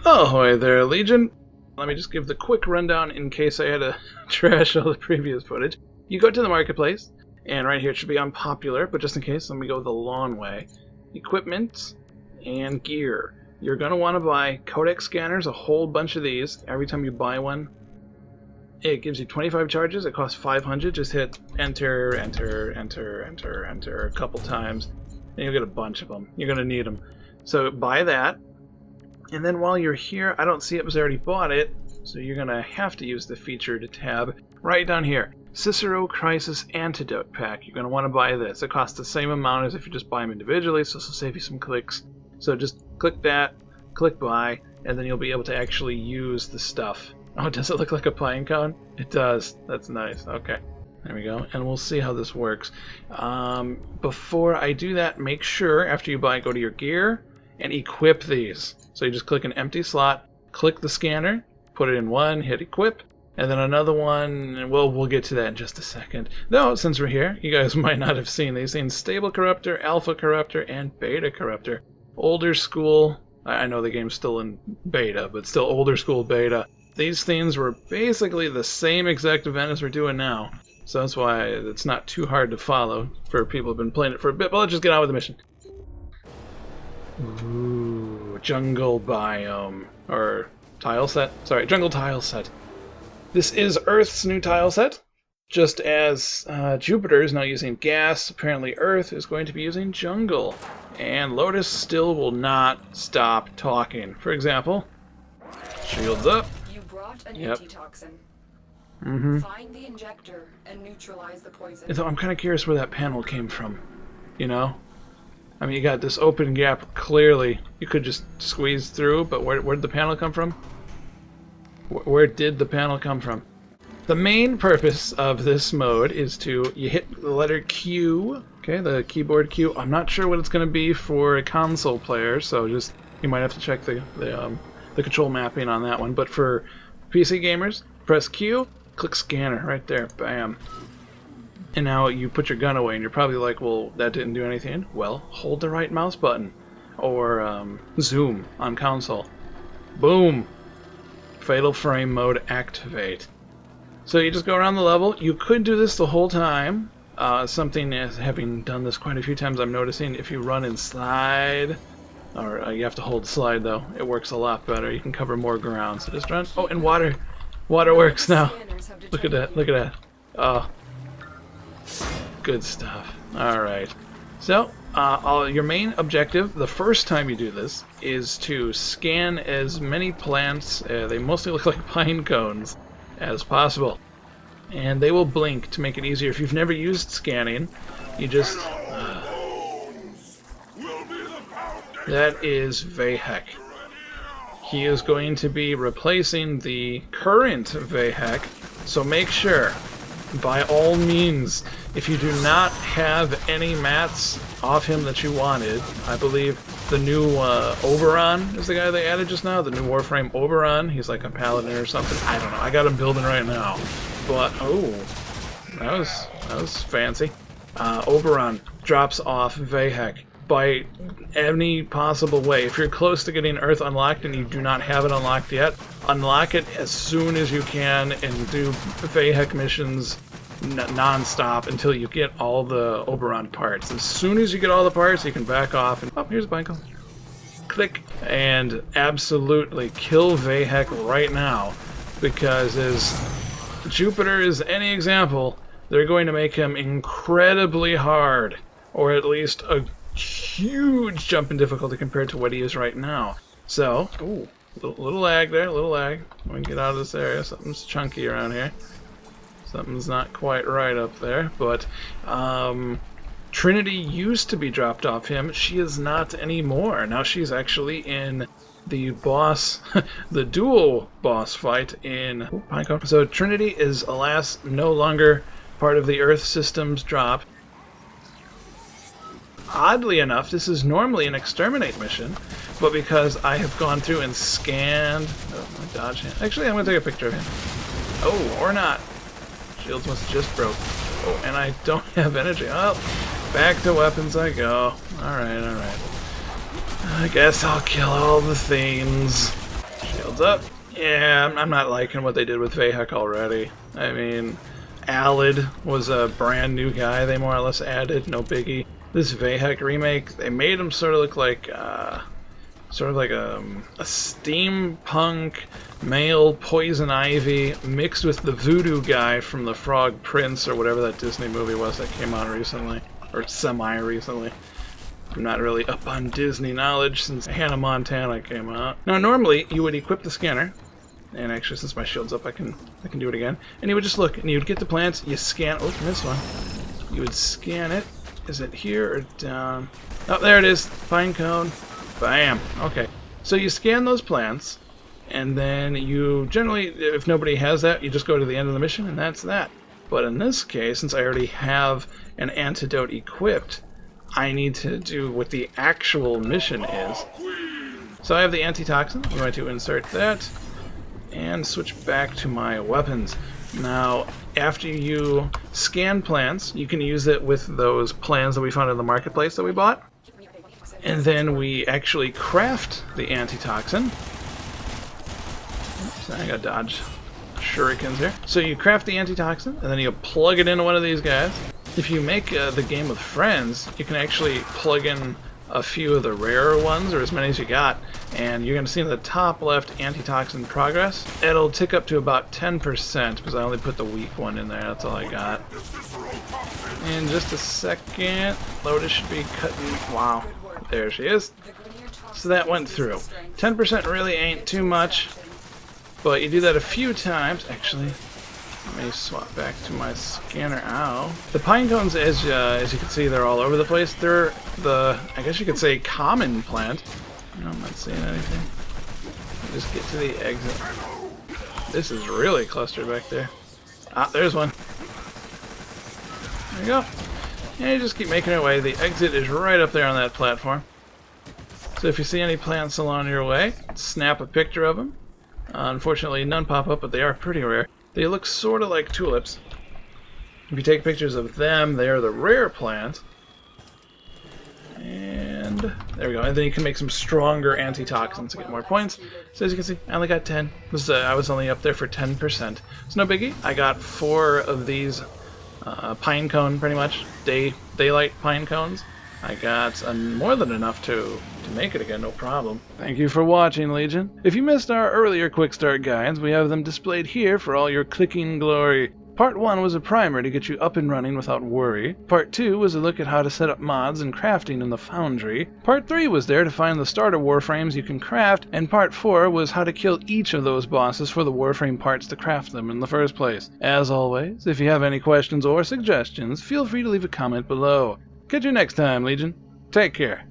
Ahoy there, Legion! Let me just give the quick rundown in case I had to trash all the previous footage. You go to the marketplace, and right here it should be on popular, but just in case, let me go the long way. Equipment and gear. You're going to want to buy codec scanners, a whole bunch of these. Every time you buy one, it gives you 25 charges. It costs 500. Just hit enter, enter, enter, enter, enter a couple times, and you'll get a bunch of them. You're going to need them. So buy that. And then while you're here, I don't see it because I already bought it, so you're going to have to use the featured tab right down here. Cicero Crisis Antidote Pack. You're going to want to buy this. It costs the same amount as if you just buy them individually, so this will save you some clicks. So just click that, click buy, and then you'll be able to actually use the stuff. Oh, does it look like a pine cone? It does. That's nice. Okay. There we go. And we'll see how this works. Before I do that, make sure after you buy, go to your gear and equip these. So you just click an empty slot, click the scanner, put it in one, hit equip, and then another one, and we'll get to that in just a second. Though, since we're here, you guys might not have seen these things. Stable Corruptor, Alpha Corruptor, and Beta Corruptor. Older school, I know the game's still in beta, but still older school beta. These things were basically the same exact event as we're doing now. So that's why it's not too hard to follow for people who've been playing it for a bit, but let's just get on with the mission. Ooh, jungle biome, or tile set? Sorry, jungle tile set. This is Earth's new tile set. Just as Jupiter is now using gas, apparently Earth is going to be using jungle. And Lotus still will not stop talking. For example, shields up. You brought an antitoxin. Find the injector and neutralize the poison. I'm kind of curious where that panel came from, you know? I mean, you got this open gap, clearly. You could just squeeze through, but where did the panel come from? Where did the panel come from? The main purpose of this mode is you hit the letter Q, okay, the keyboard Q. I'm not sure what it's going to be for a console player, so just, you might have to check the control mapping on that one. But for PC gamers, press Q, click scanner, right there, bam. And now you put your gun away, and you're probably like, well, that didn't do anything. Well, hold the right mouse button, or zoom on console. Boom! Fatal frame mode activate. So you just go around the level. You could do this the whole time. Something as having done this quite a few times, I'm noticing if you run and slide, or you have to hold slide though, it works a lot better. You can cover more ground. So just run. Oh, and water. Water works now. Look at that. Look at that. Oh. Good stuff. Alright. So, your main objective, the first time you do this, is to scan as many plants, they mostly look like pine cones, as possible. And they will blink to make it easier. If you've never used scanning, you just... that is VAY HEK. He is going to be replacing the current VAY HEK, so make sure, by all means, if you do not have any mats off him that you wanted, I believe the new Oberon is the guy they added just now, the new Warframe Oberon. He's like a paladin or something. I don't know. I got him building right now. But, oh, that was fancy. Oberon drops off VAY HEK by any possible way. If you're close to getting Earth unlocked and you do not have it unlocked yet, unlock it as soon as you can and do VAY HEK missions non-stop until you get all the Oberon parts. As soon as you get all the parts, you can back off and... oh, here's a bicycle. Click and absolutely kill VAY HEK right now, because as Jupiter is any example, they're going to make him incredibly hard, or at least a huge jump in difficulty compared to what he is right now. So, ooh, little lag there, little lag. Let me get out of this area. Something's chunky around here. Something's not quite right up there, but Trinity used to be dropped off him. She is not anymore. Now she's actually in the boss, the dual boss fight in Pinecone. So Trinity is, alas, no longer part of the Earth system's drop. Oddly enough, this is normally an exterminate mission, but because I have gone through and scanned... oh, my dodge hand. Actually, I'm going to take a picture of him. Oh, or not. Shields must have just broke. Oh, and I don't have energy. Oh, back to weapons I go. Alright, alright. I guess I'll kill all the things. shields up. Yeah, I'm not liking what they did with VAY HEK already. I mean, Alid was a brand new guy they more or less added, no biggie. This VAY HEK remake, they made him sort of look like a steampunk male Poison Ivy mixed with the voodoo guy from the Frog Prince or whatever that Disney movie was that came out recently, or semi-recently. I'm not really up on Disney knowledge since Hannah Montana came out. Now normally you would equip the scanner, and actually since my shield's up I can do it again, and you would just look and you would get the plants, you scan, oh missed one, you would scan it. Is it here or down? Oh, there it is, pine cone. Bam! Okay. So you scan those plants, and then you generally, if nobody has that, you just go to the end of the mission, and that's that. But in this case, since I already have an antidote equipped, I need to do what the actual mission is. So I have the antitoxin. I'm going to insert that, and switch back to my weapons. Now, after you scan plants, you can use it with those plans that we found in the marketplace that we bought. And then we actually craft the antitoxin. Oops, I gotta dodge shurikens here. So you craft the antitoxin, and then you plug it into one of these guys. If you make the game with friends, you can actually plug in a few of the rarer ones, or as many as you got, and you're going to see in the top left antitoxin progress. It'll tick up to about 10% because I only put the weak one in there, that's all I got. In just a second, Lotus should be cutting, wow, there she is. So that went through. 10% really ain't too much, but you do that a few times. Actually, let me swap back to my scanner. Ow. The pine cones, as you can see, they're all over the place. They're the, I guess you could say, common plant. No, I'm not seeing anything. Just get to the exit. This is really clustered back there. Ah, there's one. There you go. And you just keep making your way. The exit is right up there on that platform. So if you see any plants along your way, snap a picture of them. Unfortunately, none pop up, but they are pretty rare. They look sort of like tulips. If you take pictures of them, they are the rare plant. And there we go. And then you can make some stronger antitoxins to get more points. So as you can see, I only got 10. I was only up there for 10%. It's no biggie. I got 4 of these pine cone, pretty much, daylight pine cones. I got more than enough to make it again, no problem. Thank you for watching, Legion. If you missed our earlier quick start guides, we have them displayed here for all your clicking glory. Part 1 was a primer to get you up and running without worry. Part 2 was a look at how to set up mods and crafting in the Foundry. Part 3 was there to find the starter warframes you can craft, and Part 4 was how to kill each of those bosses for the warframe parts to craft them in the first place. As always, if you have any questions or suggestions, feel free to leave a comment below. Catch you next time, Legion. Take care.